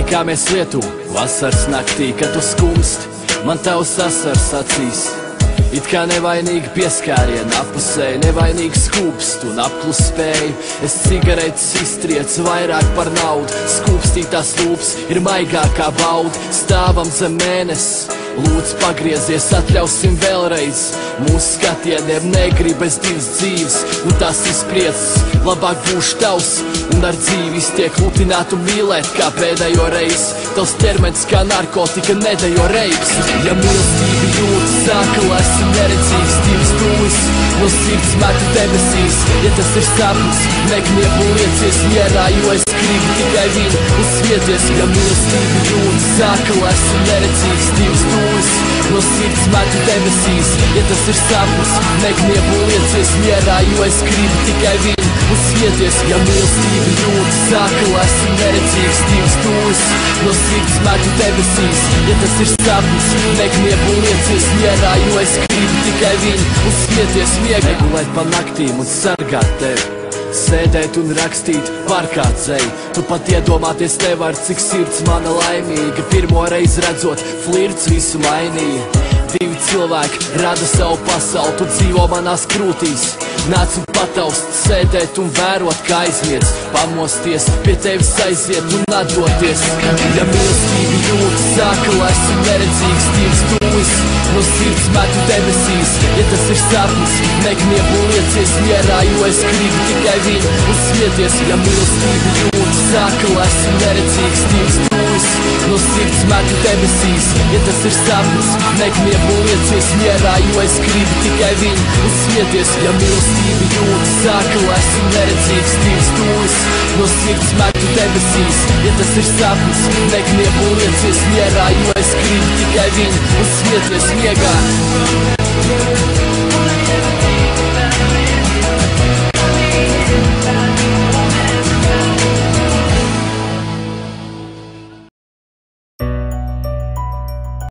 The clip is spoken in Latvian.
kā mēs lietu vasaras naktī, kad tu skumst, man tavs asars acīs. It kā nevainīgi pieskārieni apusēji, nevainīgi skūpst un aplus spēju. Es cigaretes iztriecu vairāk par naudu, skūpstītās lūpas ir maigākā bauda. Stāvam zem mēnesis, lūdzu pagriezies, atļausim vēlreiz. Mūsu skatieniem negribas divas dzīves, un tas izspriedzes, labāk būšu tavs. Un ar dzīvi iztiek lutināt un mīlēt kā pēdējo reizi. Tavs ķermenis kā narkotika nedejo reiks. Ja mīlestība jūtas sāka, esmu neredzīgs, divas dūjas no sirds metu debesīs. Ja tas ir sapnis, negniep un liecies mierā, jo es gribu tikai viņu uzsvieties. Ja mīlestība jūtas sāka, esmu neredzīgs, divas dūjas no sirds metu debesīs. Ja tas ir sapnis, negniep un liecies mierā, jo es gribu tikai viņu uzsvieties. Ja mīlestība jūtas sāka, esmu neredzīgs, divas dūjas no sirds metu debesīs. Ja tas ir sapnis, negniep un liecies mierā, jo es gribu tikai viņu uzsvieties. Miega gulēt pa naktīm un sargāt tevi, sēdēt un rakstīt parkā ceļu. Tu pat iedomāties nevar, cik sirds mana laimīga. Pirmo reizi redzot, flirts visu mainīja. Divi cilvēki rada savu pasauli, tu dzīvo manās krūtīs. Nāc un pataust, sēdēt un vērot, kā aizmiedz, pamosties, pie tevis aiziet un atdoties. Ja mīlestība jūtas sāka, esmu neredzīgs, divas dūjas no sirds metu debesīs. Ja tas ir sapnis, negniep un liecies mierā, jo es gribu tikai viņu uzsvieties. Ja mīlestība jūtas sāka, esmu neredzīgs, divas dūjas no sirds metu debesīs. Ja tas ir sapnis, negniep un liecies mierā, jo es gribu tikai viņu uzsvieties. Ja mīlestība jūtas sāka, esmu neredzīgs, divas dūjas no sirds metu debesīs. Ja tas ir sapnis, negniep un liecies mierā, jo es gribu tikai viņu uzsvieties miegā.